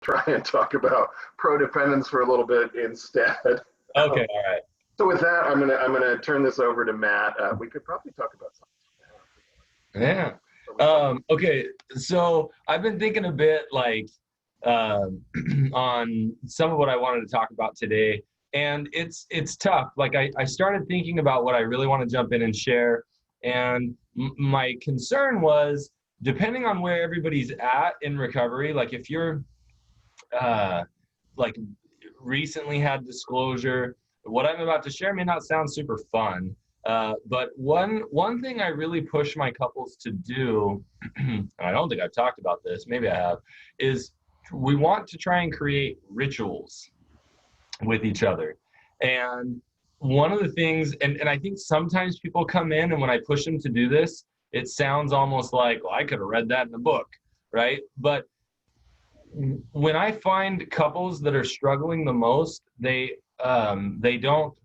try and talk about prodependence for a little bit instead. Okay, all right. So with that, I'm gonna turn this over to Matt. We could probably talk about Yeah. something. Okay, so I've been thinking a bit like um, on some of what I wanted to talk about today, and it's tough. Like I started thinking about what I really want to jump in and share, and my concern was depending on where everybody's at in recovery. Like if you're uh, like recently had disclosure. What I'm about to share may not sound super fun, but one thing I really push my couples to do, and I don't think I've talked about this, maybe I have, is we want to try and create rituals with each other. And one of the things, and I think sometimes people come in and when I push them to do this, it sounds almost like, well, I could have read that in a book, right? But when I find couples that are struggling the most, they're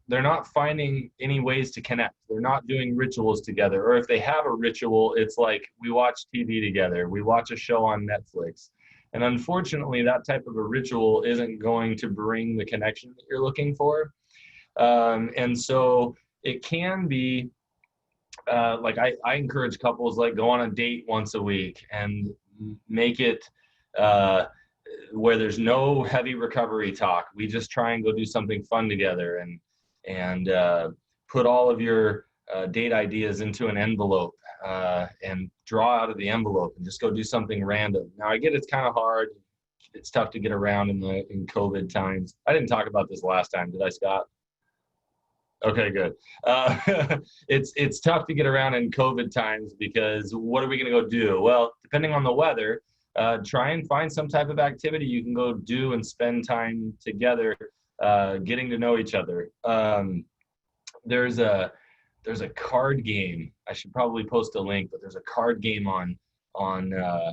not finding any ways to connect. They're not doing rituals together. Or if they have a ritual, it's like we watch TV together, we watch a show on Netflix. And unfortunately, that type of a ritual isn't going to bring the connection that you're looking for. And so it can be like I encourage couples like go on a date once a week and make it uh, where there's no heavy recovery talk. We just try and go do something fun together and put all of your date ideas into an envelope and draw out of the envelope and just go do something random. Now I get it's kind of hard. It's tough to get around in COVID times. I didn't talk about this last time, did I, Scott? Okay, good. Uh, it's tough to get around in COVID times because what are we going to go do? Well, depending on the weather, try and find some type of activity you can go do and spend time together, getting to know each other. There's a there's a card game. I should probably post a link, but there's a card game on uh,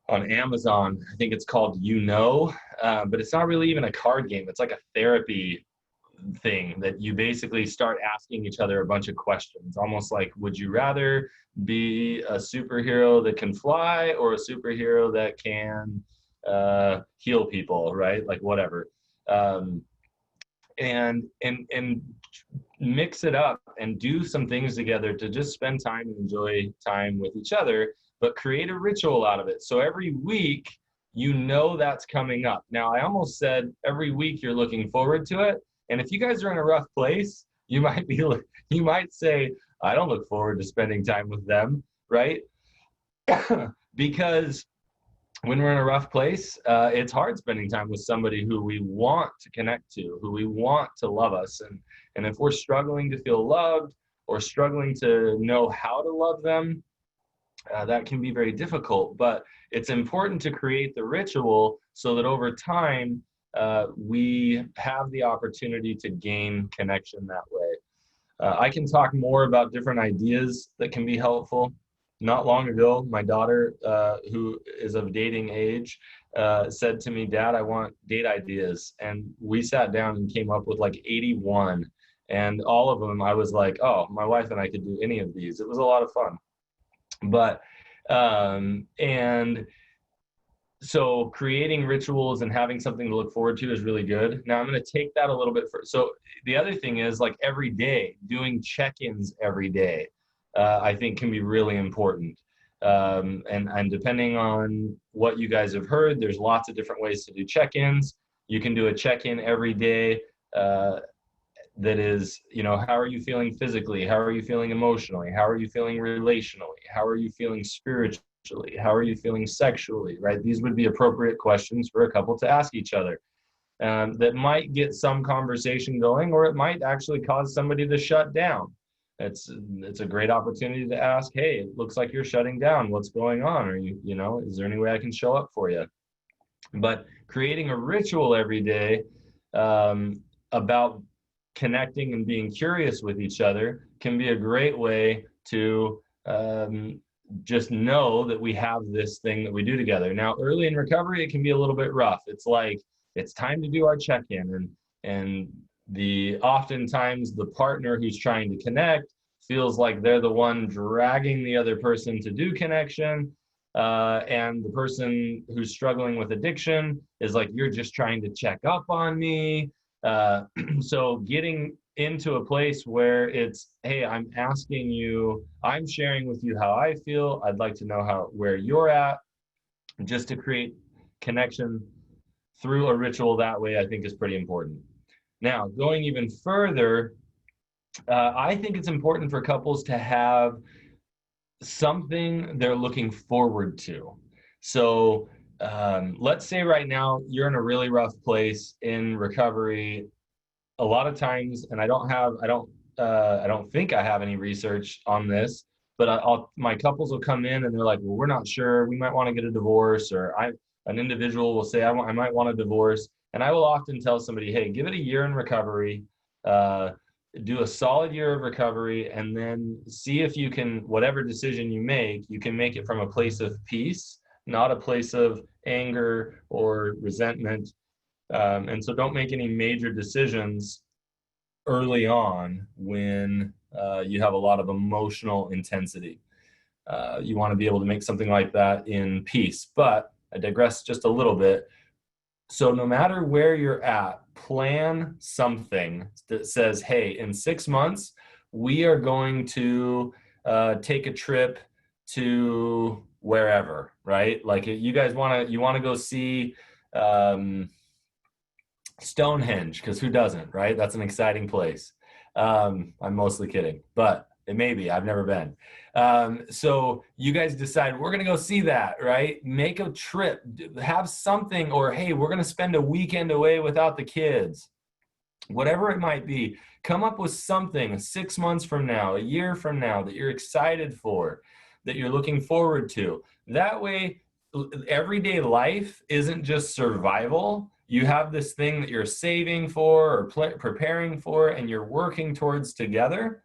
on Amazon. I think it's called but it's not really even a card game. It's like a therapy thing that you basically start asking each other a bunch of questions, almost like, would you rather be a superhero that can fly or a superhero that can heal people, right? Like whatever. Um, and mix it up and do some things together to just spend time and enjoy time with each other, but create a ritual out of it. So every week, that's coming up. Now, I almost said every week you're looking forward to it. And if you guys are in a rough place, you might say, I don't look forward to spending time with them, right? Because when we're in a rough place, it's hard spending time with somebody who we want to connect to, who we want to love us. And if we're struggling to feel loved or struggling to know how to love them, that can be very difficult. But it's important to create the ritual so that over time, we have the opportunity to gain connection that way. I can talk more about different ideas that can be helpful. Not long ago, my daughter, who is of dating age, said to me, Dad, I want date ideas. And we sat down and came up with like 81. And all of them, I was like, oh, my wife and I could do any of these. It was a lot of fun. But, and so creating rituals and having something to look forward to is really good. Now I'm going to take that a little bit further. So the other thing is like every day, doing check-ins every day, I think can be really important. And depending on what you guys have heard, there's lots of different ways to do check-ins. You can do a check-in every day that is, how are you feeling physically? How are you feeling emotionally? How are you feeling relationally? How are you feeling spiritually? How are you feeling sexually, right? These would be appropriate questions for a couple to ask each other. That might get some conversation going, or it might actually cause somebody to shut down. It's a great opportunity to ask, hey, it looks like you're shutting down. What's going on? Are is there any way I can show up for you? But creating a ritual every day about connecting and being curious with each other can be a great way to just know that we have this thing that we do together. Now, early in recovery, it can be a little bit rough. It's like, it's time to do our check-in, and oftentimes the partner who's trying to connect feels like they're the one dragging the other person to do connection. And the person who's struggling with addiction is like, you're just trying to check up on me. So getting into a place where it's, hey, I'm asking you, I'm sharing with you how I feel. I'd like to know where you're at, just to create connection through a ritual that way, I think is pretty important. Now, going even further, I think it's important for couples to have something they're looking forward to. So let's say right now you're in a really rough place in recovery. A lot of times, and I don't think I have any research on this, but my couples will come in and they're like, well, we're not sure, we might want to get a divorce, or an individual will say, I might want a divorce. And I will often tell somebody, hey, give it a year in recovery, do a solid year of recovery, and then see if you can, whatever decision you can make it from a place of peace, not a place of anger or resentment. And so don't make any major decisions early on when you have a lot of emotional intensity. You want to be able to make something like that in peace. But I digress just a little bit. So no matter where you're at, plan something that says, hey, in 6 months, we are going to take a trip to wherever, right? Like you guys want to go see Stonehenge, because who doesn't, right? That's an exciting place. I'm mostly kidding, but it may be. I've never been. So you guys decide we're going to go see that, right? Make a trip, have something, or hey, we're going to spend a weekend away without the kids. Whatever it might be, come up with something 6 months from now, a year from now, that you're excited for, that you're looking forward to. That way, everyday life isn't just survival. You have this thing that you're saving for or preparing for, and you're working towards together,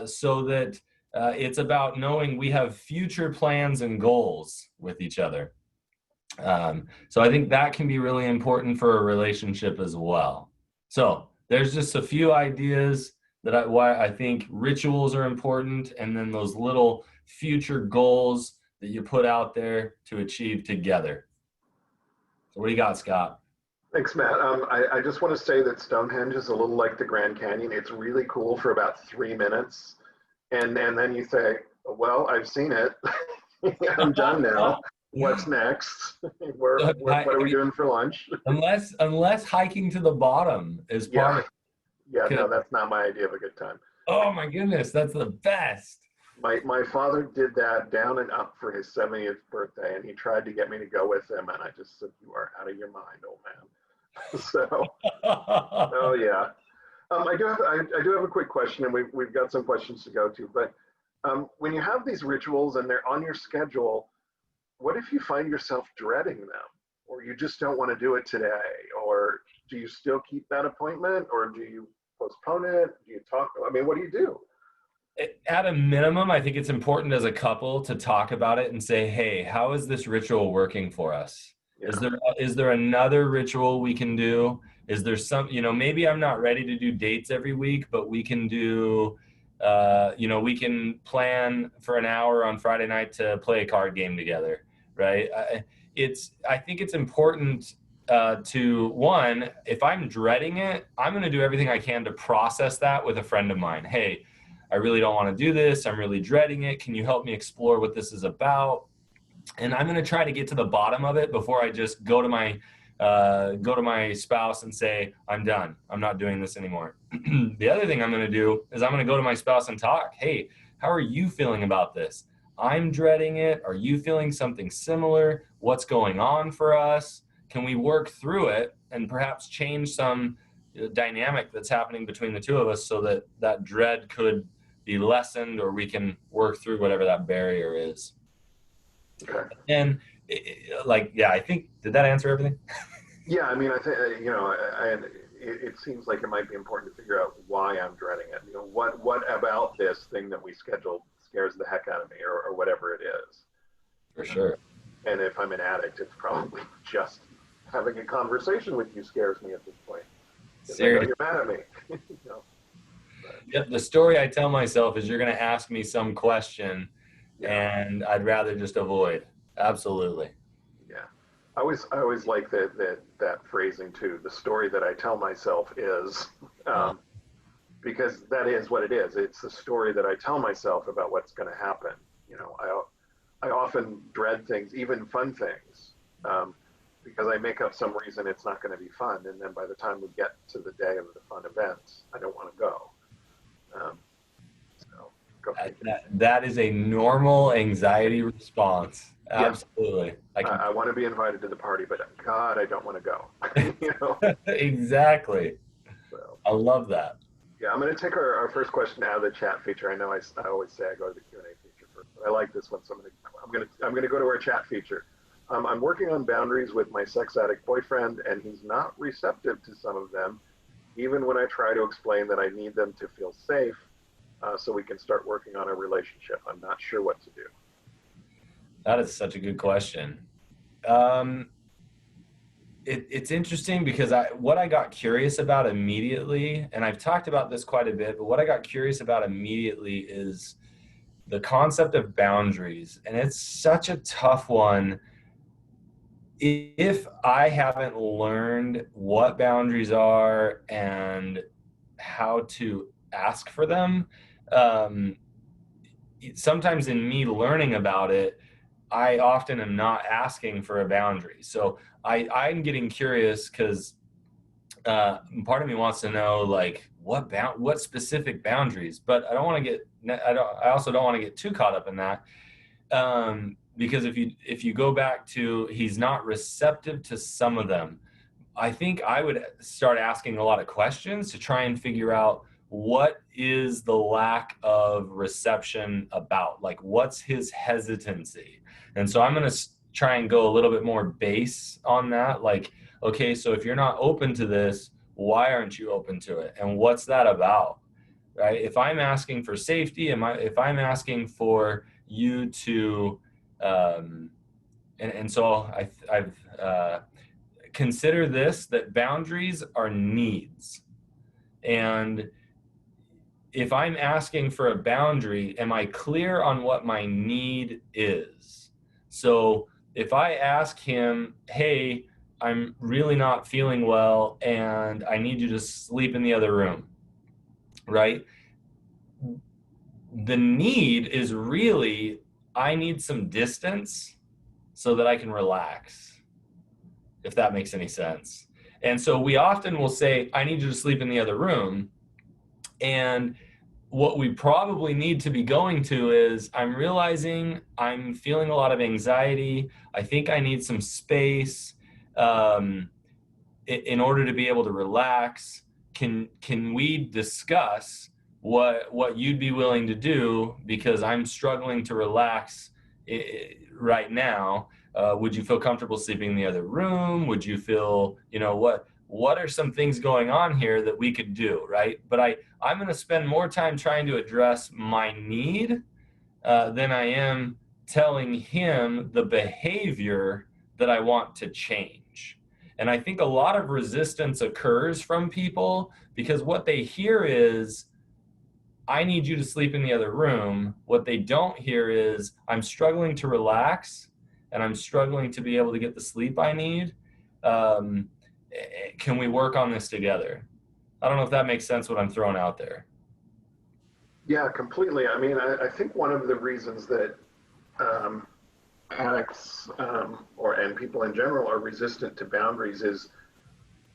so that it's about knowing we have future plans and goals with each other. So I think that can be really important for a relationship as well. So there's just a few ideas why I think rituals are important, and then those little future goals that you put out there to achieve together. So what do you got, Scott? Thanks, Matt. I just want to say that Stonehenge is a little like the Grand Canyon. It's really cool for about 3 minutes. And then you say, well, I've seen it. I'm done now. What's next? What are we doing for lunch? Unless hiking to the bottom is part of it. Yeah, no, that's not my idea of a good time. Oh my goodness, that's the best. My father did that down and up for his 70th birthday, and he tried to get me to go with him, and I just said, you are out of your mind, old man. So, oh yeah. I do have a quick question, and we've got some questions to go to. But when you have these rituals and they're on your schedule, what if you find yourself dreading them, or you just don't want to do it today? Or do you still keep that appointment, or do you postpone it? Do you talk? I mean, what do you do? At a minimum, I think it's important as a couple to talk about it and say, hey, how is this ritual working for us? Yeah. Is there another ritual we can do? Is there some, maybe I'm not ready to do dates every week, but we can do, we can plan for an hour on Friday night to play a card game together, right? I think it's important to, one, if I'm dreading it, I'm going to do everything I can to process that with a friend of mine. Hey, I really don't want to do this. I'm really dreading it. Can you help me explore what this is about? And I'm going to try to get to the bottom of it before I just go to my spouse and say, I'm done. I'm not doing this anymore. The other thing I'm going to do is I'm going to go to my spouse and talk. Hey, how are you feeling about this? I'm dreading it. Are you feeling something similar? What's going on for us? Can we work through it and perhaps change some dynamic that's happening between the two of us so that dread could be lessened, or we can work through whatever that barrier is. Okay. And I think, did that answer everything? Yeah, I mean, I think, it seems like it might be important to figure out why I'm dreading it. What about this thing that we scheduled scares the heck out of me, or whatever it is. For sure. And if I'm an addict, it's probably just having a conversation with you scares me at this point. Seriously. You're mad at me. Yep, the story I tell myself is you're going to ask me some question, and I'd rather just avoid. Absolutely. Yeah. I always like that phrasing too. The story that I tell myself is, Uh, um, because that is what it is. It's the story that I tell myself about what's going to happen. You know, I often dread things, even fun things, um, because I make up some reason it's not going to be fun, and then by the time we get to the day of the fun events, I don't want to go. Um, so go figure. that is a normal anxiety response. Yeah, Absolutely. I can I want to be invited to the party, but God, I don't want to go. You know. exactly. So I love that. yeah, I'm going to take our first question out of the chat feature. I know I always say I go to the Q&A feature first, but I like this one, so I'm going to go to our chat feature. I'm working on boundaries with my sex addict boyfriend, and he's not receptive to some of them, even when I try to explain that I need them to feel safe, so we can start working on a relationship. I'm not sure what to do. That is such a good question. Um, it's interesting because what I got curious about immediately, and I've talked about this quite a bit, but what I got curious about immediately is the concept of boundaries. And it's such a tough one if I haven't learned what boundaries are and how to ask for them. Um, Sometimes in me learning about it, I often am not asking for a boundary. So I'm getting curious because part of me wants to know like what specific boundaries, but I don't want to I also don't want to get too caught up in that, because if you go back to he's not receptive to some of them, I think I would start asking a lot of questions to try and figure out what is the lack of reception about, like what's his hesitancy. And so I'm going to try and go a little bit more base on that, like, okay, so if you're not open to this, why aren't you open to it, and what's that about, right? If I'm asking for safety, if I'm asking for you to and so I've consider this, that boundaries are needs. And if I'm asking for a boundary, am I clear on what my need is? So if I ask him, hey, I'm really not feeling well and I need you to sleep in the other room, right? The need is really, I need some distance so that I can relax, if that makes any sense. And so we often will say, I need you to sleep in the other room. And what we probably need to be going to is, I'm realizing I'm feeling a lot of anxiety. I think I need some space in order to be able to relax. Can we discuss what you'd be willing to do, because I'm struggling to relax right now. Would you feel comfortable sleeping in the other room? Would you feel, what are some things going on here that we could do, right? But I'm going to spend more time trying to address my need than I am telling him the behavior that I want to change. And I think a lot of resistance occurs from people because what they hear is, I need you to sleep in the other room. What they don't hear is, I'm struggling to relax and I'm struggling to be able to get the sleep I need. Um, can we work on this together? I don't know if that makes sense what I'm throwing out there. Yeah, completely. I mean, I think one of the reasons that um, addicts and people in general are resistant to boundaries is,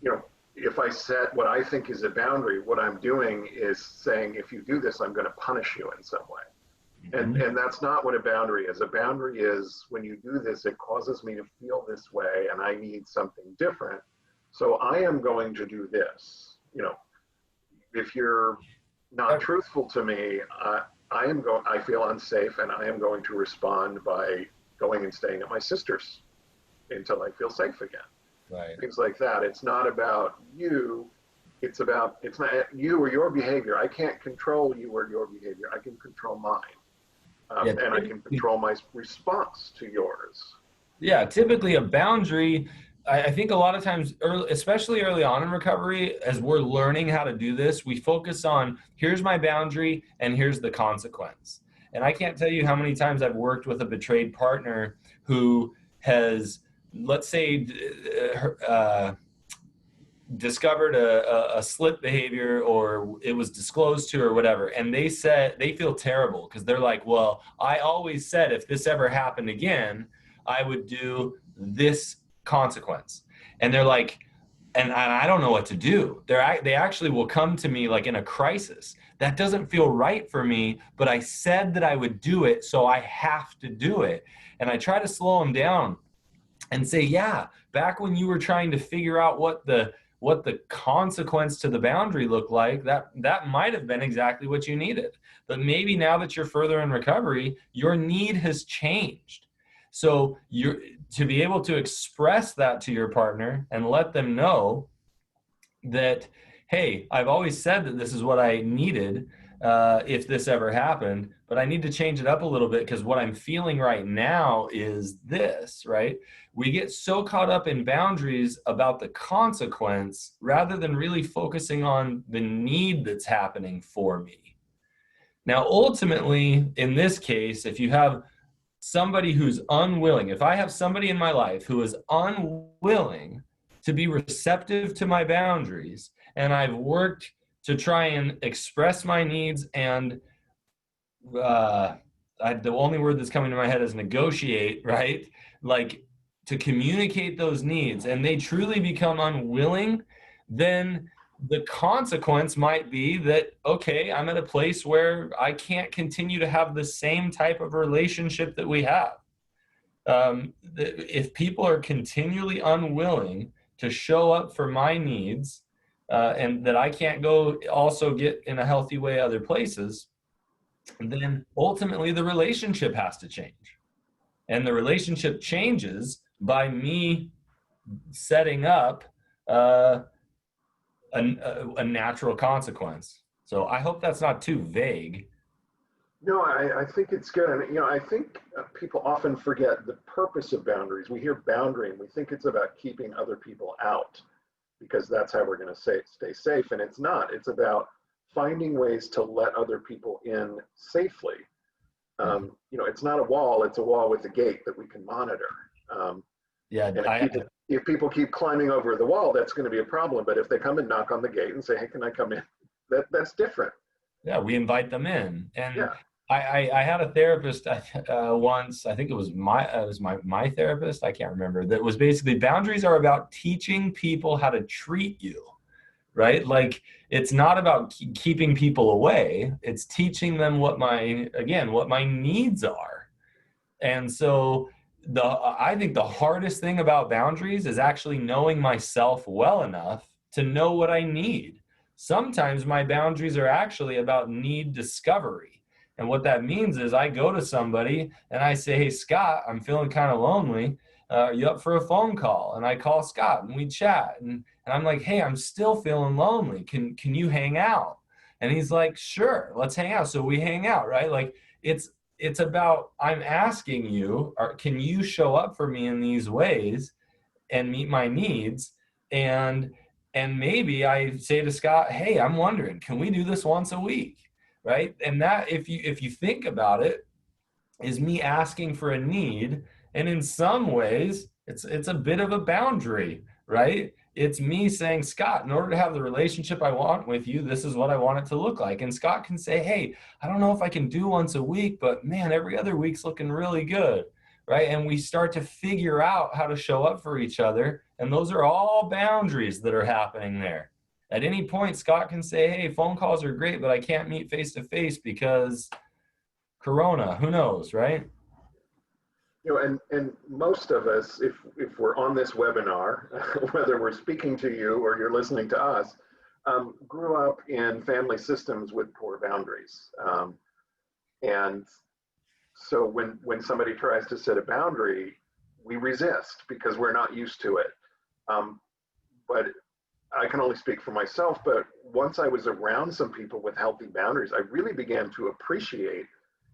you know, if I set what I think is a boundary, what I'm doing is saying, if you do this, I'm going to punish you in some way. And that's not what a boundary is. A boundary is, when you do this, it causes me to feel this way and I need something different. So I am going to do this. You know, if you're not truthful to me, I feel unsafe and I am going to respond by going and staying at my sister's until I feel safe again. Right. Things like that. It's not about you. It's not you or your behavior. I can't control you or your behavior. I can control mine. And I can control my response to yours. Yeah, typically a boundary, I think a lot of times, especially early on in recovery, as we're learning how to do this, we focus on, here's my boundary and here's the consequence. And I can't tell you how many times I've worked with a betrayed partner who has, let's say, discovered a slip behavior, or it was disclosed to, or whatever, and they said they feel terrible because they're like, well, I always said if this ever happened again, I would do this consequence. And they're like, and I don't know what to do. They actually will come to me like in a crisis. That doesn't feel right for me, but I said that I would do it, so I have to do it. And I try to slow them down and say, yeah, back when you were trying to figure out what the consequence to the boundary looked like, that might have been exactly what you needed. But maybe now that you're further in recovery, your need has changed. So you're to be able to express that to your partner and let them know that, hey, I've always said that this is what I needed if this ever happened, but I need to change it up a little bit because what I'm feeling right now is this, right? We get so caught up in boundaries about the consequence rather than really focusing on the need that's happening for me. Now, ultimately, in this case, if you have somebody who's unwilling, if I have somebody in my life who is unwilling to be receptive to my boundaries, and I've worked to try and express my needs and the only word that's coming to my head is negotiate, right? Like to communicate those needs, and they truly become unwilling, then the consequence might be that, okay, I'm at a place where I can't continue to have the same type of relationship that we have. If people are continually unwilling to show up for my needs, and that I can't go also get in a healthy way other places, then ultimately the relationship has to change. And the relationship changes by me setting up a natural consequence. So I hope that's not too vague. No, I think it's good. And, I think people often forget the purpose of boundaries. We hear boundary and we think it's about keeping other people out because that's how we're going to stay safe. And it's not. It's about finding ways to let other people in safely. It's not a wall. It's a wall with a gate that we can monitor. Yeah, And if people keep climbing over the wall, that's going to be a problem. But if they come and knock on the gate and say, "Hey, can I come in?" That's different. yeah, we invite them in. And Yeah. I had a therapist once. I think it was my therapist. I can't remember. That was basically boundaries are about teaching people how to treat you, right? Like it's not about keeping people away. It's teaching them what my needs are. And so I think the hardest thing about boundaries is actually knowing myself well enough to know what I need. Sometimes my boundaries are actually about need discovery. And what that means is I go to somebody and I say, "Hey, Scott, I'm feeling kind of lonely. Are you up for a phone call?" And I call Scott and we chat. And I'm like, "Hey, I'm still feeling lonely. Can you hang out?" And he's like, "Sure, let's hang out." So we hang out, right? Like it's about, I'm asking you, can you show up for me in these ways and meet my needs? And maybe I say to Scott, "Hey, I'm wondering, can we do this once a week?" Right? And that, if you think about it, is me asking for a need. And in some ways, it's a bit of a boundary, right? It's me saying, "Scott, in order to have the relationship I want with you, this is what I want it to look like." And Scott can say, "Hey, I don't know if I can do once a week, but man, every other week's looking really good." Right? And we start to figure out how to show up for each other. And those are all boundaries that are happening there. At any point, Scott can say, "Hey, phone calls are great, but I can't meet face to face because Corona," who knows, right? And most of us, if we're on this webinar, whether we're speaking to you or you're listening to us, grew up in family systems with poor boundaries. And so when somebody tries to set a boundary, we resist because we're not used to it. But I can only speak for myself, but once I was around some people with healthy boundaries, I really began to appreciate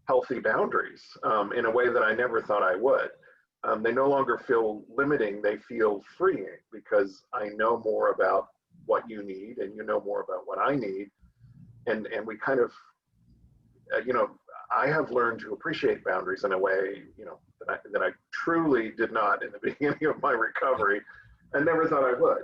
healthy boundaries in a way that I never thought I would. They no longer feel limiting, they feel freeing because I know more about what you need and you know more about what I need. And we kind of, I have learned to appreciate boundaries in a way, that I truly did not in the beginning of my recovery, and never thought I would.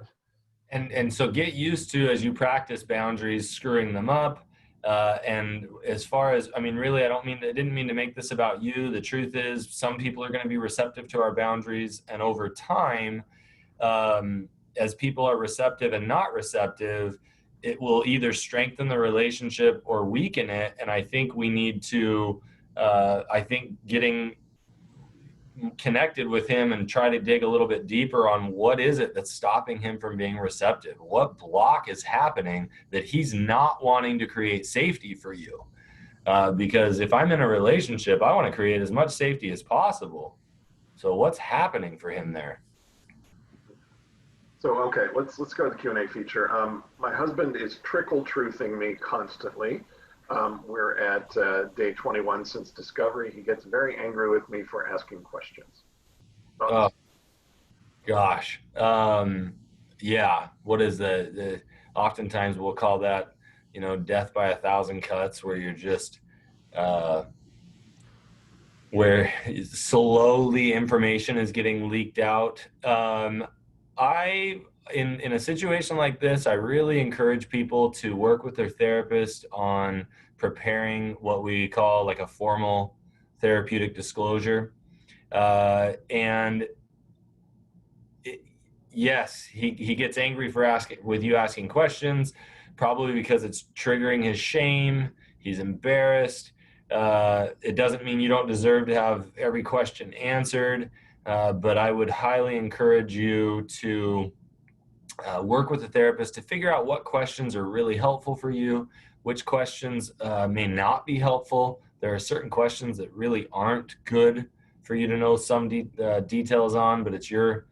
And so get used to, as you practice boundaries, screwing them up. And as far as, I mean, really, I didn't mean to make this about you. The truth is, some people are going to be receptive to our boundaries, and over time, as people are receptive and not receptive, it will either strengthen the relationship or weaken it. And I think we need to, getting connected with him and try to dig a little bit deeper on what is it that's stopping him from being receptive. What block is happening that he's not wanting to create safety for you? Because if I'm in a relationship, I want to create as much safety as possible. So what's happening for him there? So, okay, let's go to the Q&A feature. My husband is trickle truthing me constantly. We're at day 21 since discovery. He gets very angry with me for asking questions. Oh, gosh. Yeah. What is the oftentimes we'll call that, death by 1,000 cuts, where you're just, where slowly information is getting leaked out. In a situation like this, I really encourage people to work with their therapist on preparing what we call like a formal therapeutic disclosure. Yes, he gets angry for asking questions, probably because it's triggering his shame. He's embarrassed. It doesn't mean you don't deserve to have every question answered. But I would highly encourage you to work with a therapist to figure out what questions are really helpful for you, which questions may not be helpful. There are certain questions that really aren't good for you to know some details on, but you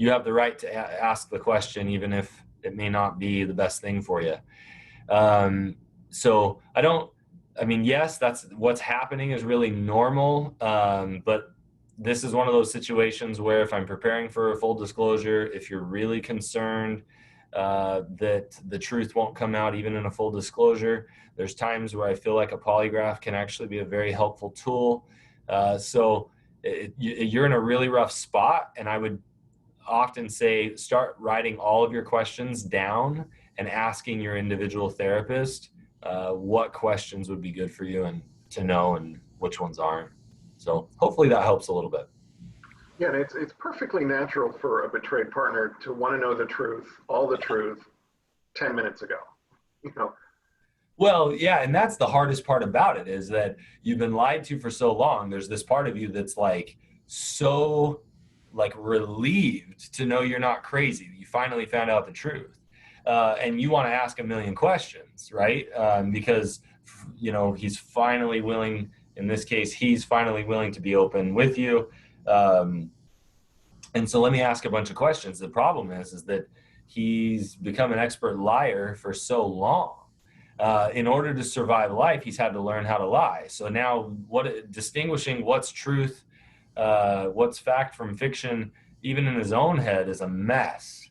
have the right to ask the question, even if it may not be the best thing for you. Yes, that's what's happening is really normal. But this is one of those situations where if I'm preparing for a full disclosure, if you're really concerned that the truth won't come out even in a full disclosure, there's times where I feel like a polygraph can actually be a very helpful tool. You're in a really rough spot, and I would often say start writing all of your questions down and asking your individual therapist what questions would be good for you and to know and which ones aren't. So hopefully that helps a little bit. Yeah, and it's perfectly natural for a betrayed partner to want to know the truth, all the truth, 10 minutes ago. Well, yeah, and that's the hardest part about it, is that you've been lied to for so long. There's this part of you that's so relieved to know you're not crazy. You finally found out the truth. And you want to ask a million questions, right? Because, he's finally willing, in this case, he's finally willing to be open with you. And so let me ask a bunch of questions. The problem is that he's become an expert liar for so long. In order to survive life, he's had to learn how to lie. So now distinguishing what's truth, what's fact from fiction, even in his own head, is a mess.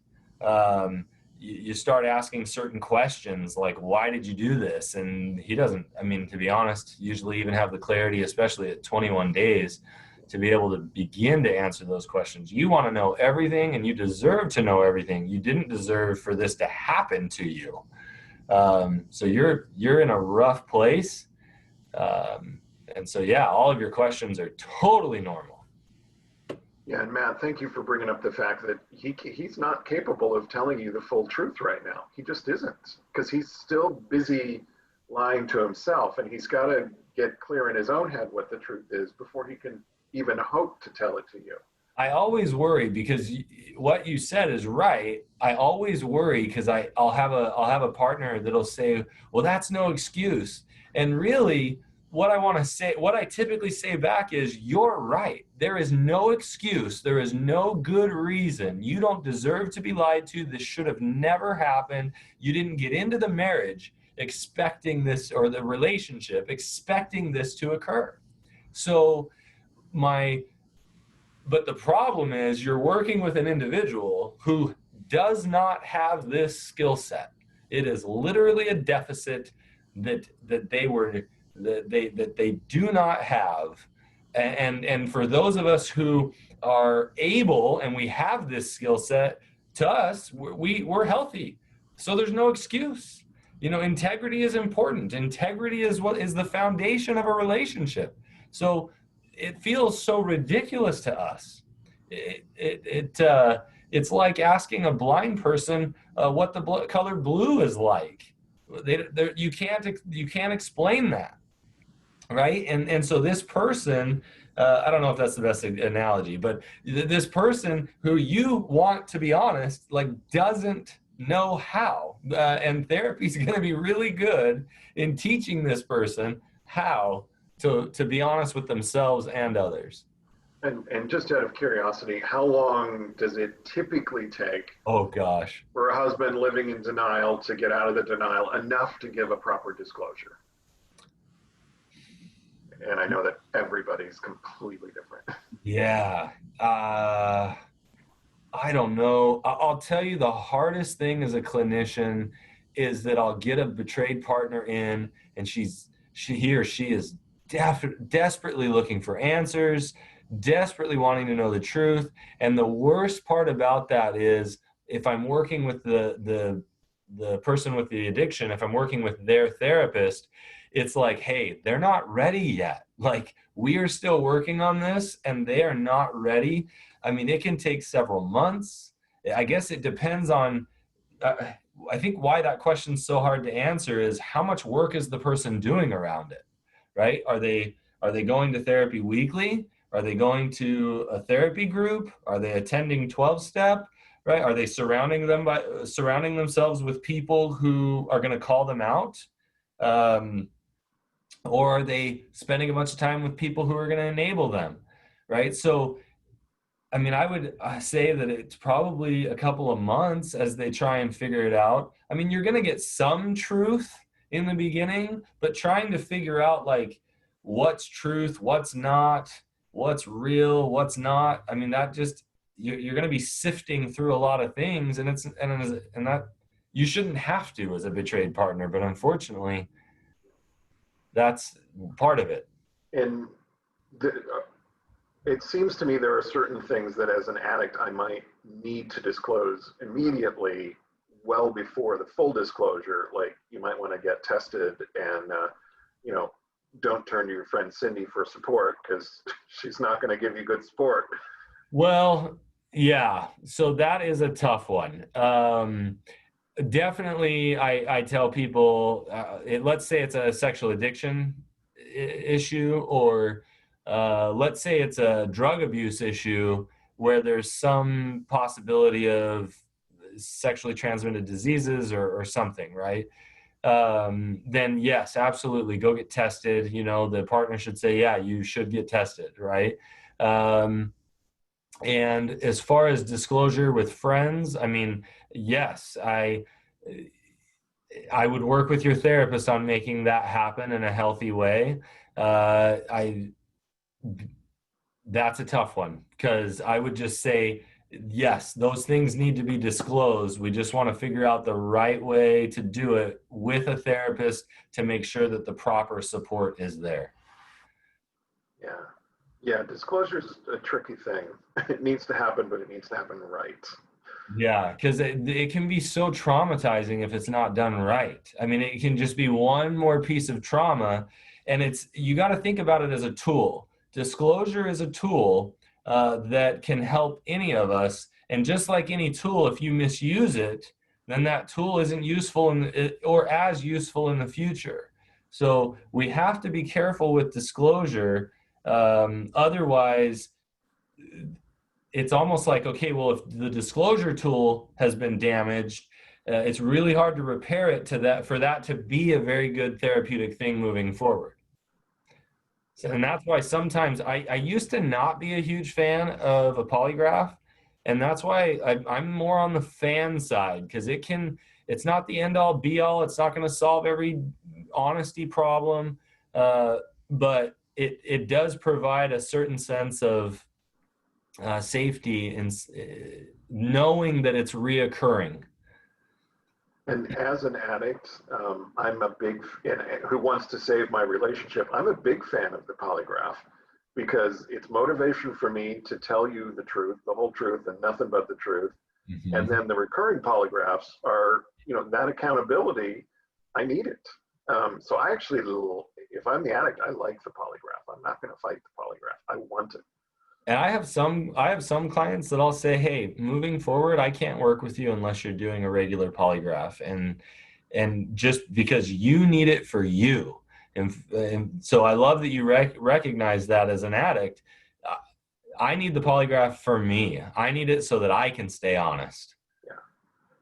You start asking certain questions like, why did you do this? And he doesn't, to be honest, usually even have the clarity, especially at 21 days, to be able to begin to answer those questions. You want to know everything, and you deserve to know everything. You didn't deserve for this to happen to you. So you're in a rough place. And so, yeah, all of your questions are totally normal. Yeah, and Matt, thank you for bringing up the fact that he's not capable of telling you the full truth right now. He just isn't, because he's still busy lying to himself, and he's got to get clear in his own head what the truth is before he can even hope to tell it to you. I always worry, because what you said is right. I always worry because I'll have a partner that'll say, well, that's no excuse. And really, what I typically say back is, you're right. There is no excuse. There is no good reason. You don't deserve to be lied to. This should have never happened. You didn't get into the marriage expecting this, or the relationship expecting this to occur. But the problem is, you're working with an individual who does not have this skill set. It is literally a deficit that they do not have. And for those of us who are able and we have this skill set, to us, we're healthy. So there's no excuse. You know, integrity is important. Integrity is what is the foundation of a relationship. So it feels so ridiculous to us. It's like asking a blind person what the color blue is like. You can't explain that, right? And so this person, I don't know if that's the best analogy, but this person who you want to be honest, like, doesn't know how, and therapy is going to be really good in teaching this person how to be honest with themselves and others. And just out of curiosity, how long does it typically take Oh gosh. for a husband living in denial to get out of the denial enough to give a proper disclosure? And I know that everybody's completely different. Yeah. I don't know. I'll tell you, the hardest thing as a clinician is that I'll get a betrayed partner in, and he or she is desperately looking for answers, desperately wanting to know the truth. And the worst part about that is, if I'm working with the person with the addiction, if I'm working with their therapist, it's like, hey, they're not ready yet. Like, we are still working on this, and they are not ready. I mean, it can take several months. I guess it depends on, I think why that question's so hard to answer is, how much work is the person doing around it, right? Are they going to therapy weekly? Are they going to a therapy group? Are they attending 12-step, right? Are they surrounding themselves with people who are going to call them out? Or are they spending a bunch of time with people who are going to enable them, right? So I mean, I would say that it's probably a couple of months as they try and figure it out. I mean, you're going to get some truth in the beginning, but trying to figure out, like, what's truth, what's not, what's real, what's not. I mean, that just, you're going to be sifting through a lot of things, and that you shouldn't have to as a betrayed partner, but unfortunately, that's part of it. And the, it seems to me there are certain things that as an addict I might need to disclose immediately, well before the full disclosure. Like, you might want to get tested, and you know, don't turn to your friend Cindy for support, because she's not going to give you good support. Well, yeah, so that is a tough one. Definitely, I tell people, let's say it's a sexual addiction issue, or let's say it's a drug abuse issue where there's some possibility of sexually transmitted diseases or something, right? Then yes, absolutely, go get tested. You know, the partner should say, yeah, you should get tested, right? And as far as disclosure with friends, I mean, yes, I would work with your therapist on making that happen in a healthy way. I That's a tough one, because I would just say, yes, those things need to be disclosed. We just want to figure out the right way to do it with a therapist to make sure that the proper support is there. Yeah. Yeah, disclosure is a tricky thing. It needs to happen, but it needs to happen right. Yeah, because it can be so traumatizing if it's not done right. I mean, it can just be one more piece of trauma, and you got to think about it as a tool. Disclosure is a tool that can help any of us, and just like any tool, if you misuse it, then that tool isn't useful or as useful in the future. So we have to be careful with disclosure. Otherwise, it's almost like, okay, well, if the disclosure tool has been damaged, it's really hard to repair it for that to be a very good therapeutic thing moving forward. So, and that's why sometimes I used to not be a huge fan of a polygraph, and that's why I'm more on the fan side, because it's not the end all be all. It's not going to solve every honesty problem, but it does provide a certain sense of safety and knowing that it's reoccurring. And as an addict, I'm a big, and who wants to save my relationship, I'm a big fan of the polygraph because it's motivation for me to tell you the truth, the whole truth, and nothing but the truth. And Mhm. then the recurring polygraphs are, that accountability, I need it. So I actually, if I'm the addict, I like the polygraph. I'm not going to fight the polygraph. I want it. And I have some clients that I'll say, hey, moving forward, I can't work with you unless you're doing a regular polygraph. And just because you need it for you. And so I love that you recognize that as an addict. Uh, I need the polygraph for me. I need it so that I can stay honest. Yeah.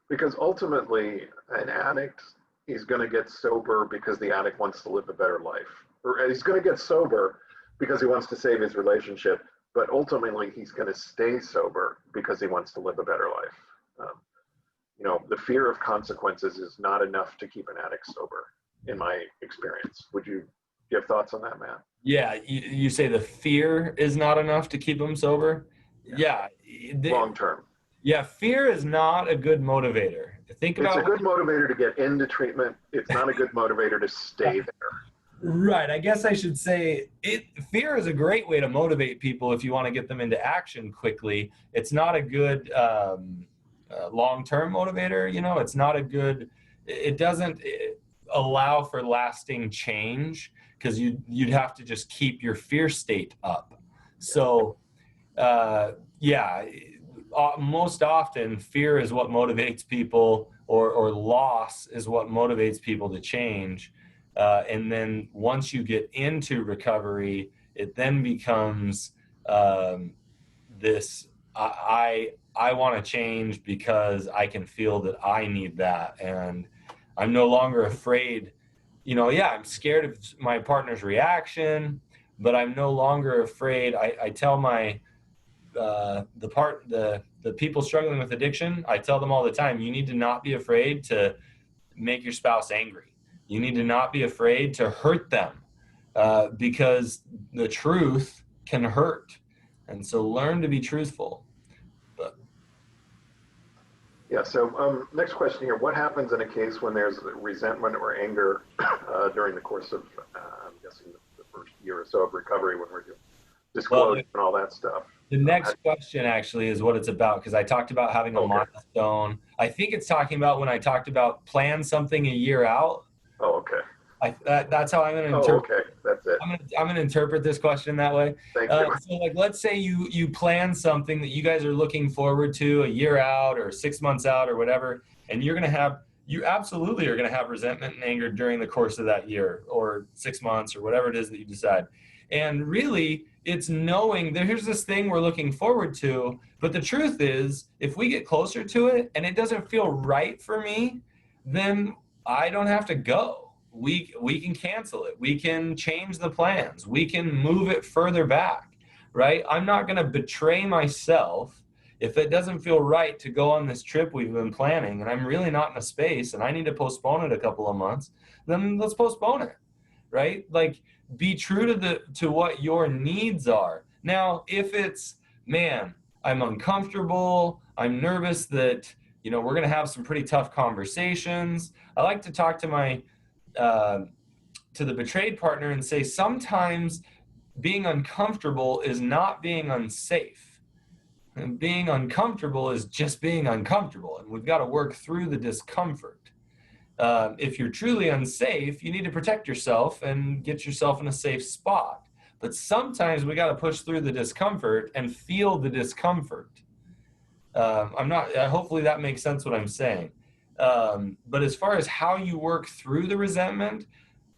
Because ultimately, an addict is going to get sober because the addict wants to live a better life. Or he's going to get sober because he wants to save his relationship. But ultimately, he's going to stay sober because he wants to live a better life. Um, the fear of consequences is not enough to keep an addict sober, in my experience. Would you give thoughts on that, Matt? Yeah, you say the fear is not enough to keep them sober. Yeah. Yeah, Long term. yeah, fear is not a good motivator. Think It's a about good motivator to get into treatment. It's not a good motivator to stay there. right. I guess I should say fear is a great way to motivate people if you want to get them into action quickly. It's not a good long-term motivator. It's not a good. It doesn't allow for lasting change because you'd have to just keep your fear state up. So yeah, most often fear is what motivates people, or loss is what motivates people to change. And then once you get into recovery, it then becomes this I want to change because I can feel that I need that, and I'm no longer afraid. Yeah, I'm scared of my partner's reaction, but I'm no longer afraid. I tell my the people struggling with addiction, I tell them all the time, you need to not be afraid to make your spouse angry. You need to not be afraid to hurt them, because the truth can hurt. And so learn to be truthful. But Yeah. So next question here. What happens in a case when there's resentment or anger during the course of, I'm guessing, the first year or so of recovery when we're doing well, disclosure and all that stuff? the next question actually is what it's about, because I talked about having a Okay. milestone. I think it's talking about when I talked about plan something a year out. Oh, okay. That's how I'm going to Oh, interpret. okay. That's it. I'm gonna interpret this question that way. Thank you. So, like, let's say you plan something that you guys are looking forward to a year out or 6 months out or whatever, and you absolutely are gonna have resentment and anger during the course of that year or 6 months or whatever it is that you decide. And really, it's knowing that here's this thing we're looking forward to, but the truth is, if we get closer to it and it doesn't feel right for me, then I don't have to go. We can cancel it. We can change the plans. We can move it further back, right? I'm not going to betray myself if it doesn't feel right to go on this trip we've been planning and I'm really not in a space and I need to postpone it a couple of months, then let's postpone it, right? Like, be true to what your needs are. Now, if it's, man, I'm uncomfortable, I'm nervous that, we're going to have some pretty tough conversations. I like to talk to uh, to the betrayed partner and say sometimes being uncomfortable is not being unsafe. And being uncomfortable is just being uncomfortable, and we've got to work through the discomfort. If you're truly unsafe, you need to protect yourself and get yourself in a safe spot. But sometimes we got to push through the discomfort and feel the discomfort. I'm not. Hopefully that makes sense what I'm saying. But as far as how you work through the resentment,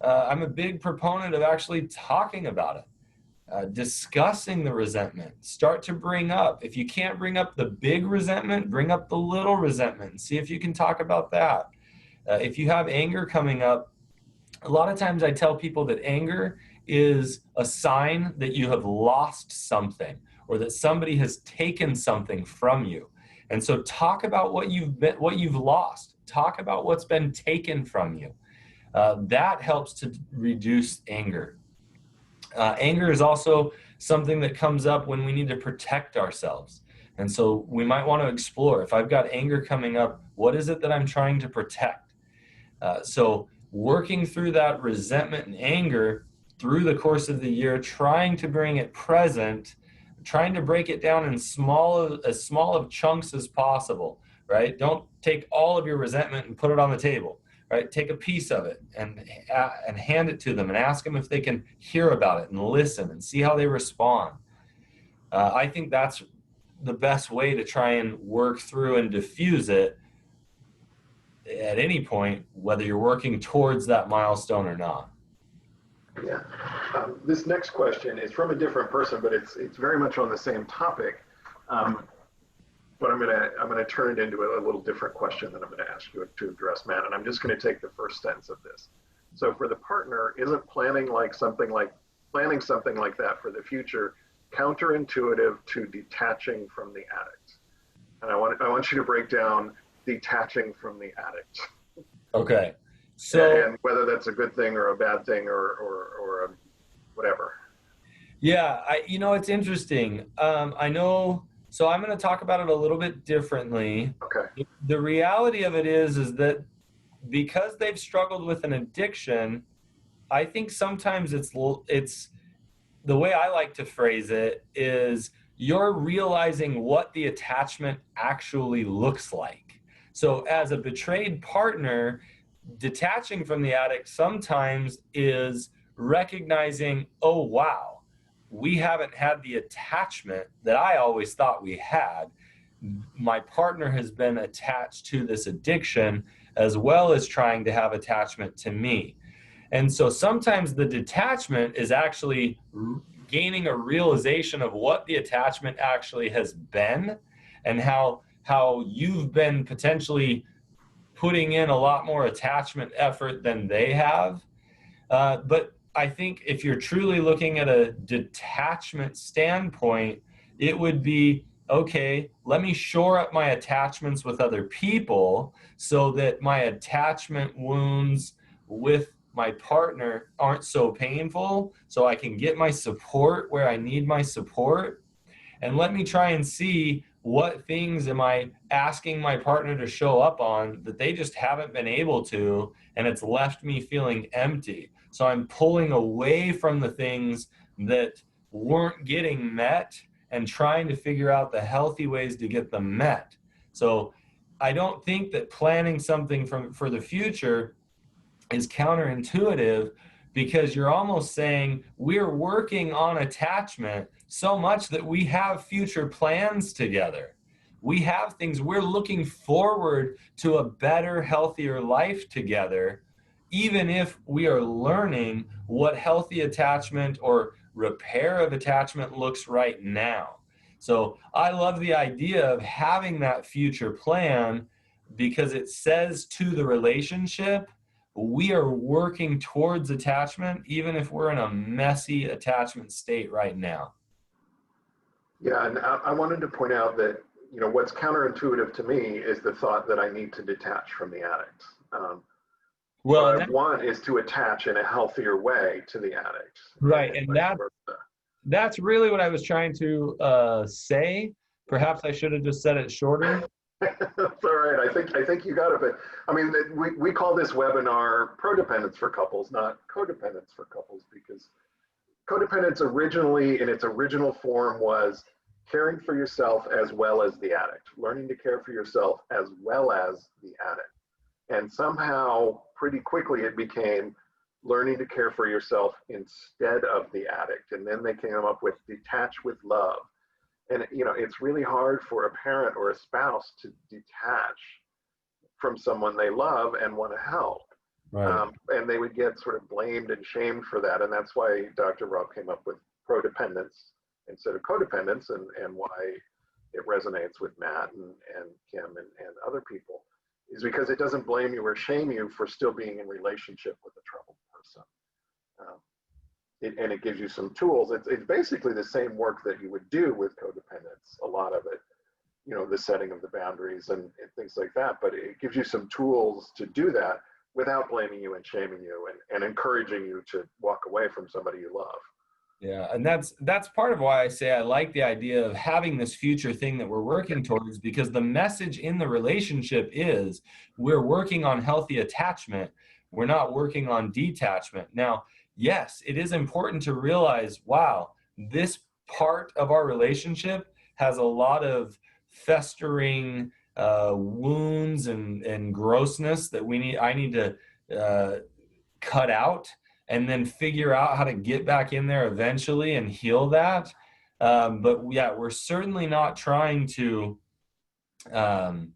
I'm a big proponent of actually talking about it, discussing the resentment. Start to bring up. If you can't bring up the big resentment, bring up the little resentment and see if you can talk about that. If you have anger coming up, a lot of times I tell people that anger is a sign that you have lost something or that somebody has taken something from you. And so talk about what you've lost. Talk about what's been taken from you. That helps to reduce anger. Anger is also something that comes up when we need to protect ourselves. And so we might want to explore, if I've got anger coming up, what is it that I'm trying to protect? So working through that resentment and anger through the course of the year, trying to bring it present, trying to break it down in as small of chunks as possible, right? Don't take all of your resentment and put it on the table, right? Take a piece of it and hand it to them and ask them if they can hear about it and listen and see how they respond. I think that's the best way to try and work through and diffuse it at any point, whether you're working towards that milestone or not. Yeah. This next question is from a different person, but it's very much on the same topic. But I'm gonna turn it into a little different question that I'm gonna ask you to address, Matt. And I'm just gonna take the first sentence of this. So for the partner, isn't planning something like that for the future counterintuitive to detaching from the addict? And I want you to break down detaching from the addict. Okay. So, and whether that's a good thing or a bad thing or whatever. Yeah, it's interesting. I know, so I'm going to talk about it a little bit differently. Okay. The reality of it is that because they've struggled with an addiction, I think sometimes it's the way I like to phrase it is you're realizing what the attachment actually looks like. So as a betrayed partner, detaching from the addict sometimes is recognizing, oh, wow, we haven't had the attachment that I always thought we had. My partner has been attached to this addiction as well as trying to have attachment to me. And so sometimes the detachment is actually gaining a realization of what the attachment actually has been and how you've been potentially putting in a lot more attachment effort than they have. But I think if you're truly looking at a detachment standpoint, it would be, okay, let me shore up my attachments with other people so that my attachment wounds with my partner aren't so painful, so I can get my support where I need my support. And let me try and see what things am I asking my partner to show up on that they just haven't been able to, and it's left me feeling empty. So I'm pulling away from the things that weren't getting met and trying to figure out the healthy ways to get them met. So I don't think that planning something for the future is counterintuitive, because you're almost saying we're working on attachment so much that we have future plans together. We have things, we're looking forward to a better, healthier life together, even if we are learning what healthy attachment or repair of attachment looks right now. So I love the idea of having that future plan, because it says to the relationship, we are working towards attachment, even if we're in a messy attachment state right now. Yeah, and I wanted to point out that, what's counterintuitive to me is the thought that I need to detach from the addict. Well, what I want is to attach in a healthier way to the addict. Right, and that's really what I was trying to say. Perhaps I should have just said it shorter. That's all right. I think you got it. But I mean, we call this webinar Prodependence for Couples, not Codependence for Couples, because codependence originally, in its original form, was caring for yourself as well as the addict, learning to care for yourself as well as the addict. And somehow, pretty quickly, it became learning to care for yourself instead of the addict. And then they came up with detach with love. And, it's really hard for a parent or a spouse to detach from someone they love and want to help. Right. And they would get sort of blamed and shamed for that. And that's why Dr. Rob came up with Prodependence instead of Codependence, and why it resonates with Matt and Kim and other people, is because it doesn't blame you or shame you for still being in relationship with a troubled person. And it gives you some tools. It's basically the same work that you would do with codependence, a lot of it, the setting of the boundaries and things like that. But it gives you some tools to do that without blaming you and shaming you and encouraging you to walk away from somebody you love. Yeah, and that's part of why I say I like the idea of having this future thing that we're working towards, because the message in the relationship is we're working on healthy attachment. We're not working on detachment. Now, yes, it is important to realize, wow, this part of our relationship has a lot of festering wounds and grossness that I need to cut out, and then figure out how to get back in there eventually and heal that. But yeah, we're certainly not trying to um,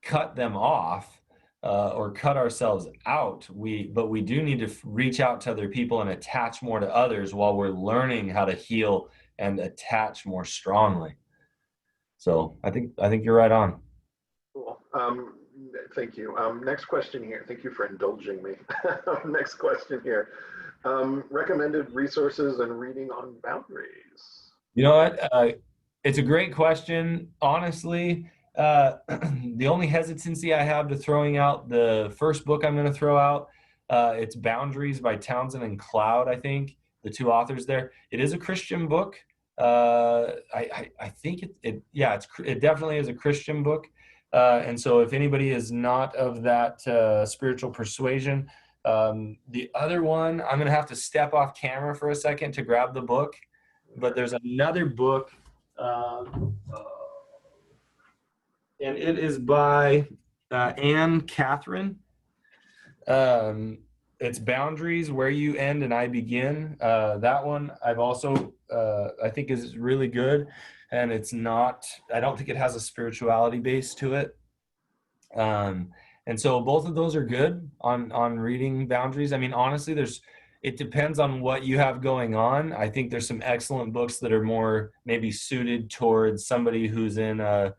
cut them off or cut ourselves out. But we do need to reach out to other people and attach more to others while we're learning how to heal and attach more strongly. So I think you're right on. Cool. Thank you. Next question here. Thank you for indulging me. Next question here. Recommended resources and reading on boundaries. You know what? It's a great question. Honestly, the only hesitancy I have to throwing out the first book I'm going to throw out, it's Boundaries by Townsend and Cloud, I think, the two authors there. It is a Christian book. I think it definitely is a Christian book. And so if anybody is not of that spiritual persuasion, the other one, I'm going to have to step off camera for a second to grab the book. But there's another book, and it is by Anne Catherine. It's Boundaries, Where You End and I Begin. That one I've also, I think is really good. And I don't think it has a spirituality base to it. And so both of those are good on reading boundaries. I mean, honestly, it depends on what you have going on. I think there's some excellent books that are more maybe suited towards somebody who's in a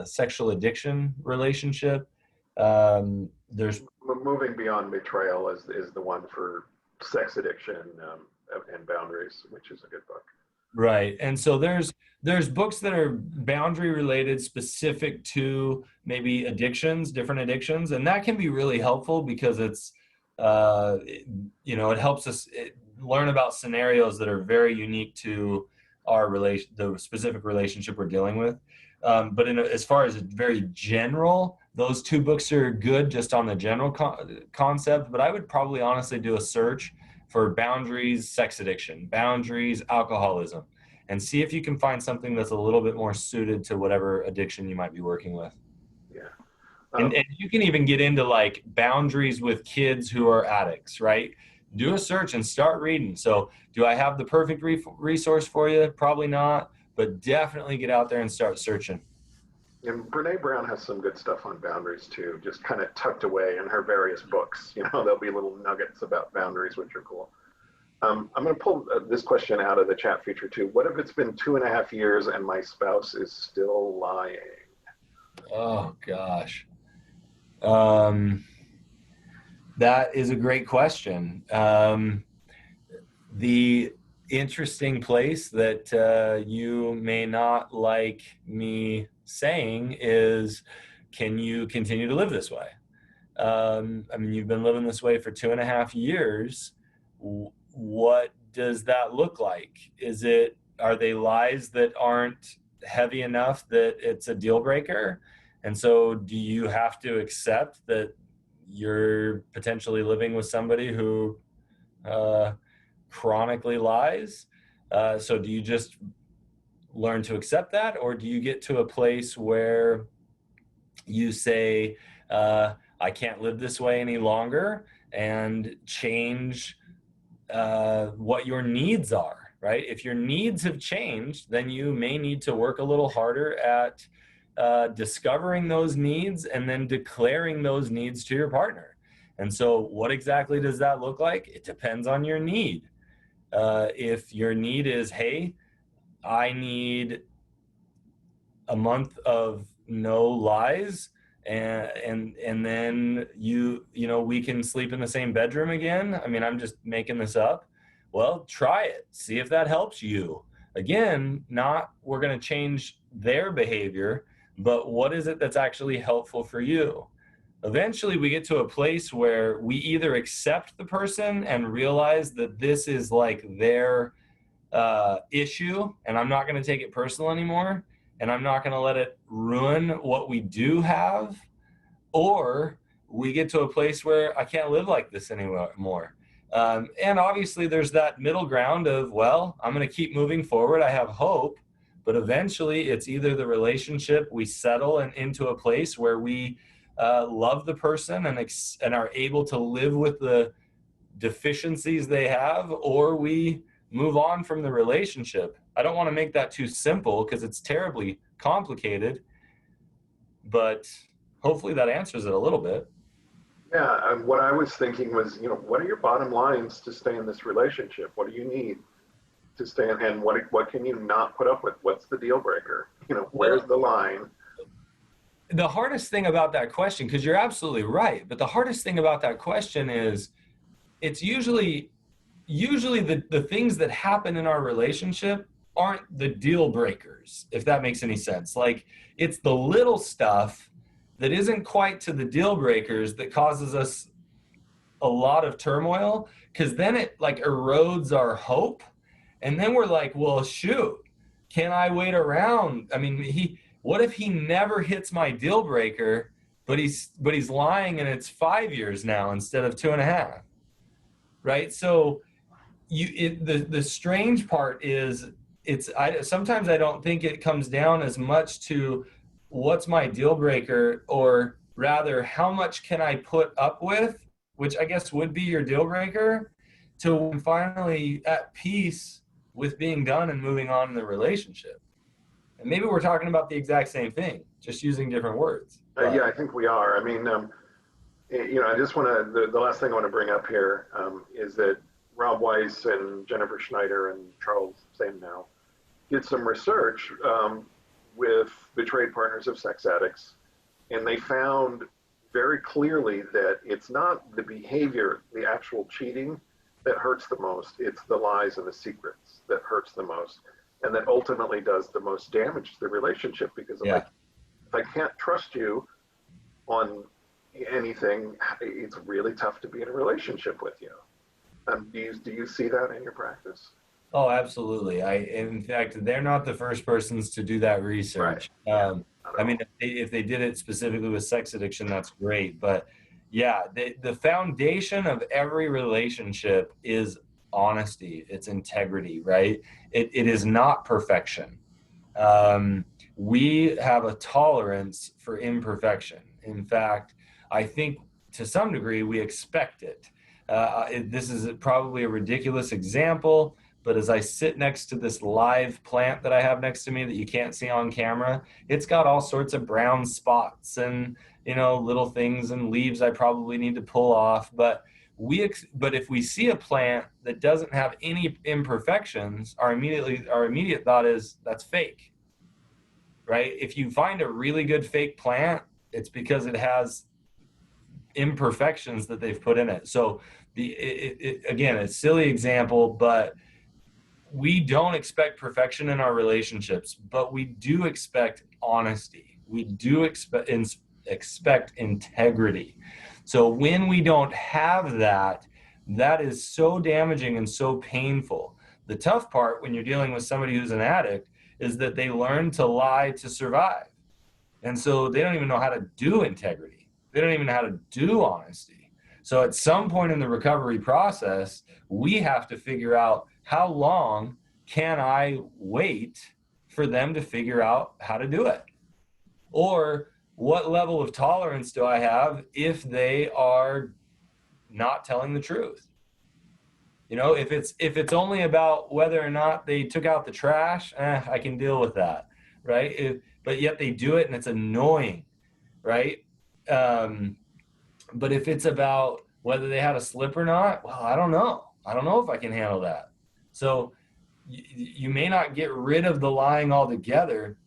sexual addiction relationship. There's Moving Beyond Betrayal is the one for sex addiction and boundaries, which is a good book. Right. And so there's books that are boundary related, specific to maybe different addictions, and that can be really helpful because it's it helps us learn about scenarios that are very unique to the specific relationship we're dealing with. But as far as very general, those two books are good just on the general concept, but I would probably honestly do a search for Boundaries, Sex Addiction, Boundaries, Alcoholism, and see if you can find something that's a little bit more suited to whatever addiction you might be working with. Yeah. And you can even get into like boundaries with kids who are addicts, right? Do a search and start reading. So do I have the perfect resource for you? Probably not, but definitely get out there and start searching. And Brene Brown has some good stuff on boundaries too, just kind of tucked away in her various books. There'll be little nuggets about boundaries, which are cool. I'm going to pull this question out of the chat feature too. What if it's been 2.5 years and my spouse is still lying? Oh, gosh. That is a great question. The interesting place that you may not like me saying is, can you continue to live this way? I mean, you've been living this way for 2.5 years. What does that look like? Are they lies that aren't heavy enough that it's a deal breaker? And so do you have to accept that you're potentially living with somebody who chronically lies? So do you just learn to accept that? Or do you get to a place where you say, I can't live this way any longer, and change what your needs are, right? If your needs have changed, then you may need to work a little harder at discovering those needs and then declaring those needs to your partner. And so what exactly does that look like? It depends on your need. If your need is, hey, I need a month of no lies, and then we can sleep in the same bedroom again. I mean, I'm just making this up. Well, try it. See if that helps you. Again, not we're going to change their behavior, but what is it that's actually helpful for you? Eventually we get to a place where we either accept the person and realize that this is like their issue, and I'm not going to take it personal anymore, and I'm not going to let it ruin what we do have, or we get to a place where I can't live like this anymore. And obviously there's that middle ground of, well, I'm going to keep moving forward. I have hope, but eventually it's either the relationship, we settle into a place where we love the person and are able to live with the deficiencies they have, or we move on from the relationship. I don't want to make that too simple because it's terribly complicated, but hopefully that answers it a little bit. Yeah, and what I was thinking was, what are your bottom lines to stay in this relationship? What do you need to stay in, and what can you not put up with? What's the deal breaker? Where's the line? The hardest thing about that question, because you're absolutely right, but the hardest thing about that question is it's usually the things that happen in our relationship aren't the deal breakers, if that makes any sense. Like, it's the little stuff that isn't quite to the deal breakers that causes us a lot of turmoil, because then it like erodes our hope. And then we're like, well, shoot, can I wait around? I mean, what if he never hits my deal breaker, but he's lying and it's 5 years now instead of 2.5, right? So the strange part is sometimes I don't think it comes down as much to what's my deal breaker, or rather how much can I put up with, which I guess would be your deal breaker, to finally at peace with being done and moving on in the relationship. And maybe we're talking about the exact same thing, just using different words. Yeah, I think we are. I mean, I just want to, the last thing I want to bring up here is that Rob Weiss and Jennifer Schneider and Charles Samenow did some research with betrayed partners of sex addicts, and they found very clearly that it's not the behavior, the actual cheating, that hurts the most. It's the lies and the secrets that hurts the most, and that ultimately does the most damage to the relationship, because if I can't trust you on anything, it's really tough to be in a relationship with you. Do you see that in your practice? Oh, absolutely. In fact, they're not the first persons to do that research. Right. I mean, if they did it specifically with sex addiction, that's great. But yeah, the foundation of every relationship is honesty. It's integrity, right? It is not perfection. We have a tolerance for imperfection. In fact, I think to some degree we expect it. This is probably a ridiculous example, but as I sit next to this live plant that I have next to me that you can't see on camera, it's got all sorts of brown spots and little things and leaves I probably need to pull off. But if we see a plant that doesn't have any imperfections, our immediate thought is that's fake, right? If you find a really good fake plant, it's because it has imperfections that they've put in it. So again, a silly example, but we don't expect perfection in our relationships, but we do expect honesty. We do expect integrity. So when we don't have that, that is so damaging and so painful. The tough part when you're dealing with somebody who's an addict is that they learn to lie to survive. And so they don't even know how to do integrity. They don't even know how to do honesty. So at some point in the recovery process, we have to figure out, how long can I wait for them to figure out how to do it? Or what level of tolerance do I have if they are not telling the truth? If it's only about whether or not they took out the trash, I can deal with that, right? But yet they do it and it's annoying, right? But if it's about whether they had a slip or not, well, I don't know. I don't know if I can handle that. So you may not get rid of the lying altogether,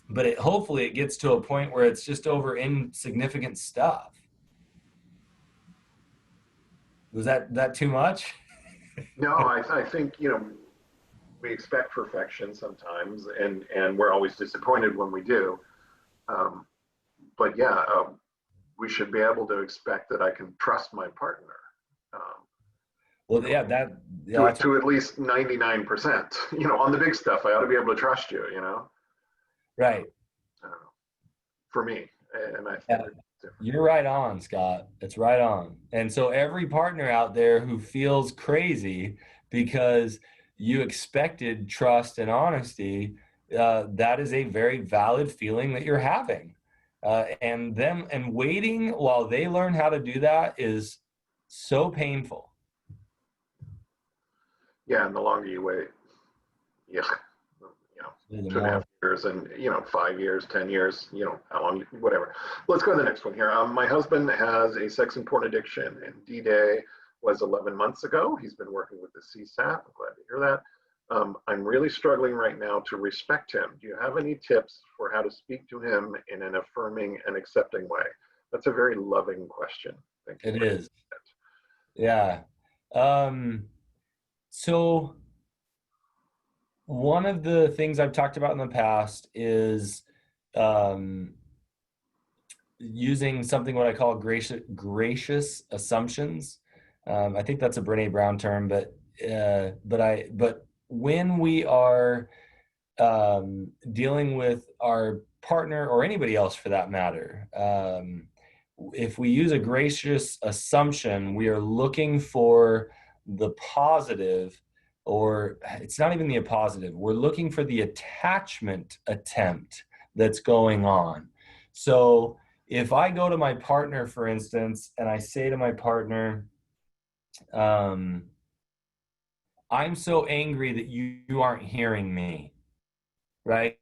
but hopefully it gets to a point where it's just over insignificant stuff. Was that too much? No, I think, we expect perfection sometimes, and we're always disappointed when we do. But yeah, we should be able to expect that I can trust my partner. Um, Well, yeah, that's to at least 99%. On the big stuff, I ought to be able to trust you. right. I don't know, for me, and I think Yeah, it's different. you're right on, Scott. It's right on. And so every partner out there who feels crazy because you expected trust and honesty, that is a very valid feeling that you're having. And waiting while they learn how to do that is so painful. Yeah, and the longer you wait, yeah, The 2.5 more, years, and 5 years, 10 years, how long, whatever. Let's go to the next one here. My husband has a sex and porn addiction, and D-Day was 11 months ago. He's been working with the CSAP. I'm glad to hear that. I'm really struggling right now to respect him. Do you have any tips for how to speak to him in an affirming and accepting way? That's a very loving question. Thank you it for is. that. Yeah. Um, so one of the things I've talked about in the past is um, using something what I call gracious assumptions. I think that's a Brene Brown term, but when we are dealing with our partner or anybody else for that matter, if we use a gracious assumption, we are looking for the positive, or it's not even the positive. We're looking for the attachment attempt that's going on. So if I go to my partner, for instance, and I say to my partner, I'm so angry that you aren't hearing me, right?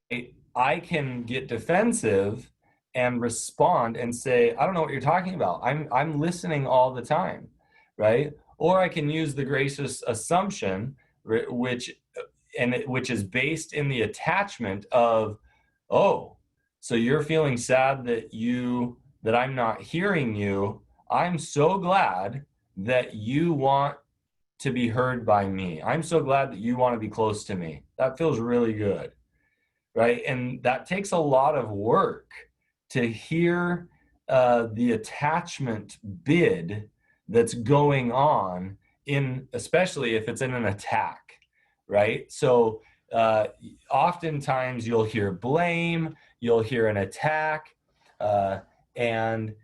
I can get defensive and respond and say, I don't know what you're talking about. I'm listening all the time, right? Or I can use the gracious assumption, which which is based in the attachment of, oh, so you're feeling sad that I'm not hearing you. I'm so glad that you want to be heard by me. I'm so glad that you want to be close to me. That feels really good, right? And that takes a lot of work to hear the attachment bid that's going on especially if it's in an attack, right? So oftentimes you'll hear blame, you'll hear an attack, uh, and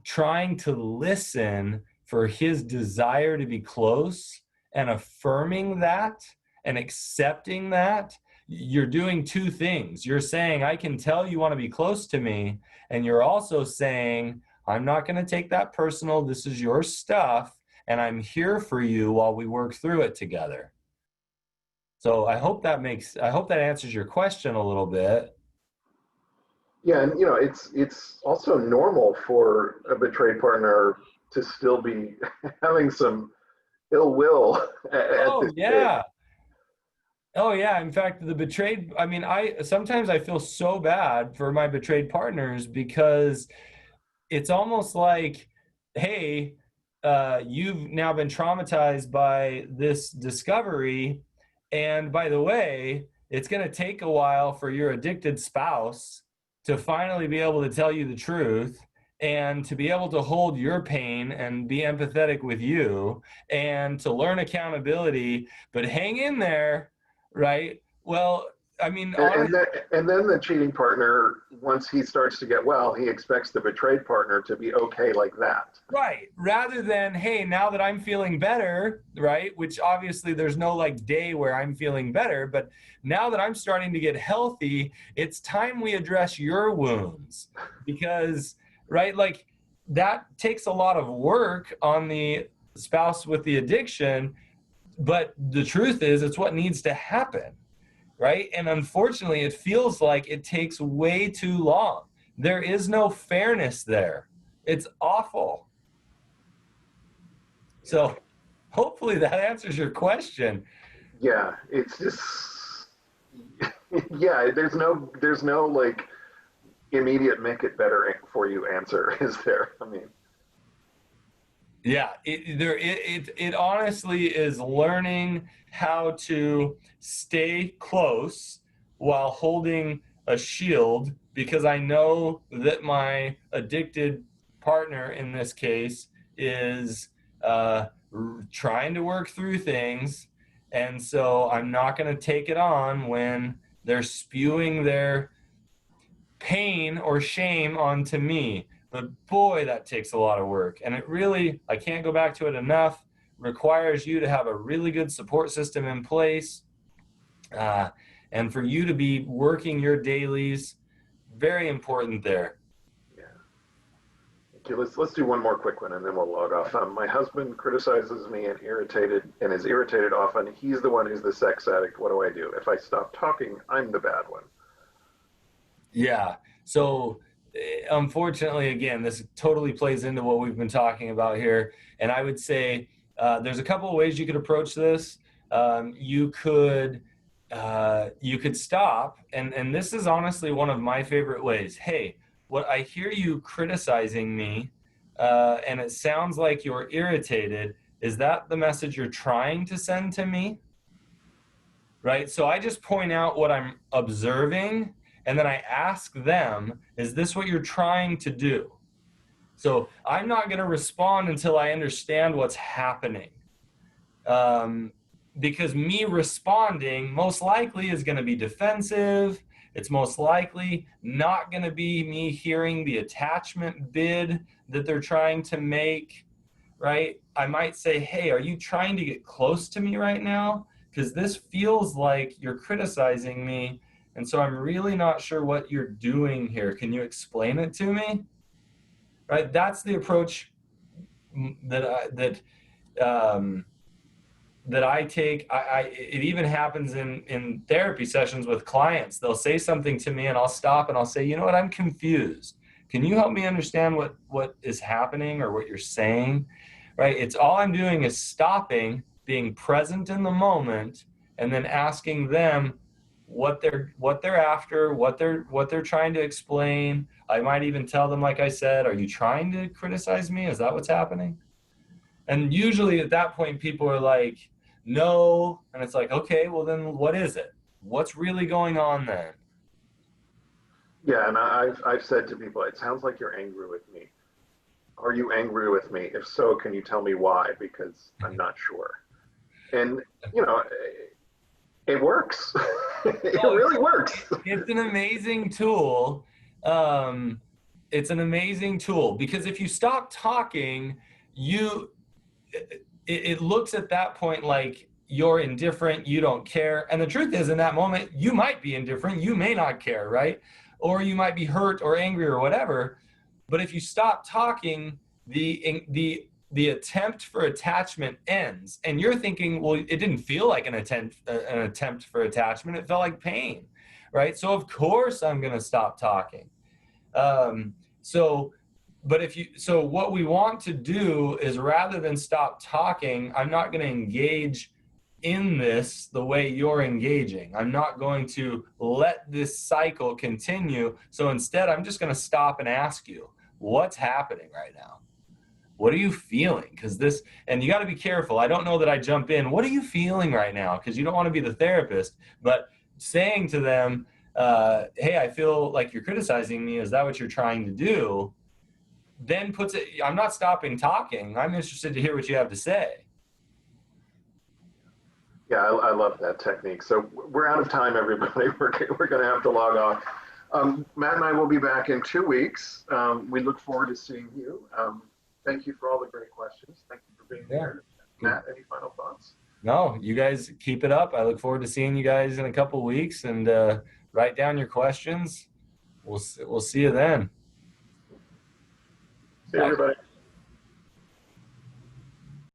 trying to listen for his desire to be close and affirming that and accepting that, you're doing two things. You're saying, I can tell you want to be close to me. And you're also saying, I'm not going to take that personal. This is your stuff. And I'm here for you while we work through it together. So I hope that answers your question a little bit. Yeah, and it's also normal for a betrayed partner to still be having some ill will at Oh this stage. yeah. Oh yeah. In fact, I mean, I sometimes I feel so bad for my betrayed partners because it's almost like, hey, you've now been traumatized by this discovery. And by the way, it's going to take a while for your addicted spouse to finally be able to tell you the truth and to be able to hold your pain and be empathetic with you and to learn accountability. But hang in there, right? Well, I mean, And then the cheating partner, once he starts to get well, he expects the betrayed partner to be okay like that. right. Rather than, hey, now that I'm feeling better, right? Which obviously there's no like day where I'm feeling better, but now that I'm starting to get healthy, it's time we address your wounds because, right? Like that takes a lot of work on the spouse with the addiction, but the truth is it's what needs to happen, right? And unfortunately, it feels like it takes way too long. There is no fairness there. It's awful. So hopefully that answers your question. Yeah, it's just yeah. There's no like immediate make it better for you answer, is there? I mean, Yeah, it honestly is learning how to stay close while holding a shield because I know that my addicted partner in this case is trying to work through things. And so I'm not going to take it on when they're spewing their pain or shame onto me. But boy, that takes a lot of work. And it really, I can't go back to it enough, requires you to have a really good support system in place. And for you to be working your dailies, very important there. Yeah. Okay, let's do one more quick one and then we'll log off. My husband criticizes me and is irritated often. He's the one who's the sex addict. What do I do? If I stop talking, I'm the bad one. Yeah. So unfortunately, again, this totally plays into what we've been talking about here. And I would say there's a couple of ways you could approach this. You could stop, and this is honestly one of my favorite ways. Hey, what I hear you criticizing me, and it sounds like you're irritated. Is that the message you're trying to send to me? Right? So I just point out what I'm observing, and then I ask them, is this what you're trying to do? So I'm not going to respond until I understand what's happening. Because me responding most likely is going to be defensive. It's most likely not going to be me hearing the attachment bid that they're trying to make, right? I might say, hey, are you trying to get close to me right now? Because this feels like you're criticizing me. And so I'm really not sure what you're doing here. Can you explain it to me? Right? That's the approach that I take. It even happens in therapy sessions with clients. They'll say something to me and I'll stop and I'll say, you know what, I'm confused. Can you help me understand what is happening or what you're saying? Right? It's all I'm doing is stopping, being present in the moment, and then asking them what they're after, what they're trying to explain. I might even tell them, like I said, are you trying to criticize me? Is that what's happening? And usually at that point, people are like, no. And it's like, okay, well then what is it? What's really going on then? Yeah, and I've said to people, it sounds like you're angry with me. Are you angry with me? If so, can you tell me why? Because I'm not sure. And, it works. It really works. It's an amazing tool. It's an amazing tool because if you stop talking, it looks at that point like you're indifferent, you don't care. And the truth is, in that moment, you might be indifferent, you may not care, right? Or you might be hurt or angry or whatever. But if you stop talking, the attempt for attachment ends. And you're thinking, well, it didn't feel like an attempt for attachment. It felt like pain, right? So of course I'm going to stop talking. So what we want to do is rather than stop talking, I'm not going to engage in this the way you're engaging. I'm not going to let this cycle continue. So instead, I'm just going to stop and ask you, what's happening right now? What are you feeling? And you got to be careful. I don't know that I jump in. What are you feeling right now? Because you don't want to be the therapist, but saying to them, hey, I feel like you're criticizing me. Is that what you're trying to do? Then I'm not stopping talking. I'm interested to hear what you have to say. Yeah, I love that technique. So we're out of time, everybody. We're going to have to log off. Matt and I will be back in 2 weeks. We look forward to seeing you. Thank you for all the great questions. Thank you for being here. Matt, any final thoughts? No, you guys keep it up. I look forward to seeing you guys in a couple of weeks and write down your questions. We'll see you then. See you, everybody.